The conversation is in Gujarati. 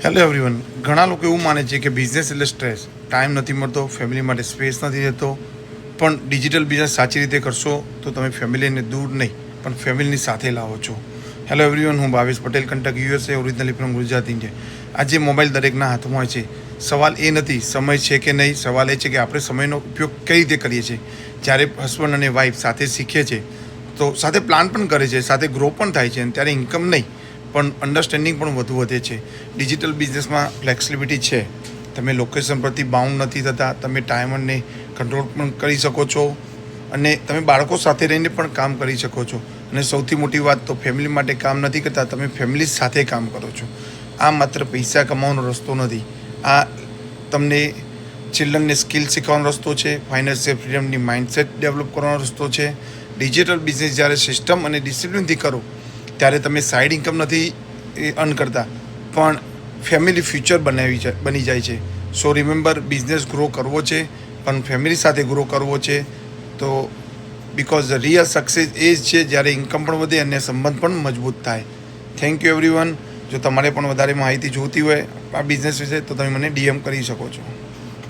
Hello everyone. ઘણા લોકો એવું માને છે કે બિઝનેસ એટલે સ્ટ્રેસ, ટાઈમ નથી મળતો, ફેમિલી માટે સ્પેસ નથી રહેતો. પણ ડિજિટલ બિઝનેસ સાચી રીતે કરશો તો તમે ફેમિલીને દૂર નહીં પણ ફેમિલીની સાથે લાવો છો. હેલો એવરીવન, હું Bhavesh Patel, Kentucky USA, originally from Gujarat, India. આજે મોબાઈલ દરેકના હાથમાં હોય છે. સવાલ એ નથી સમય છે કે નહીં, સવાલ એ છે કે આપણે સમયનો ઉપયોગ કઈ રીતે કરીએ છીએ. જ્યારે હસબન્ડ અને વાઈફ સાથે શીખે છે તો સાથે પ્લાન પણ કરે છે, સાથે ગ્રો પણ થાય છે, અને ત્યારે ઇન્કમ નહીં પણ અન્ડરસ્ટેન્ડિંગ પણ વધે છે. ડિજિટલ બિઝનેસમાં ફ્લેક્સિબિલિટી છે. તમે લોકેશન પરથી બાઉન્ડ નથી થતા, તમે ટાઈમને કંટ્રોલ પણ કરી શકો છો, અને તમે બાળકો સાથે રહીને પણ કામ કરી શકો છો. અને સૌથી મોટી વાત તો ફેમિલી માટે કામ નથી કરતા, તમે ફેમિલી સાથે કામ કરો છો. આ માત્ર પૈસા કમાવાનો રસ્તો નથી, આ તમને ચિલ્ડ્રનને સ્કિલ શીખવાનો રસ્તો છે, ફાઇનાન્શિયલ ફ્રીડમની માઇન્ડસેટ ડેવલપ કરવાનો રસ્તો છે. ડિજિટલ બિઝનેસ જ્યારે સિસ્ટમ અને ડિસિપ્લિનથી કરો ત્યારે તમે સાઈડ ઇન્કમ નથી અર્ન કરતા, પણ ફેમિલી ફ્યુચર બની જાય છે. સો રિમેમ્બર, બિઝનેસ ગ્રો કરવો છે પણ ફેમિલી સાથે ગ્રો કરવો છે. તો બિકોઝ ધ રિયલ સક્સેસ એ જ છે જ્યારે ઇન્કમ પણ વધે અને સંબંધ પણ મજબૂત થાય. Thank you everyone. જો તમારે પણ વધારે માહિતી જોઈતી હોય આ બિઝનેસ વિશે તો તમે મને ડીએમ કરી શકો છો.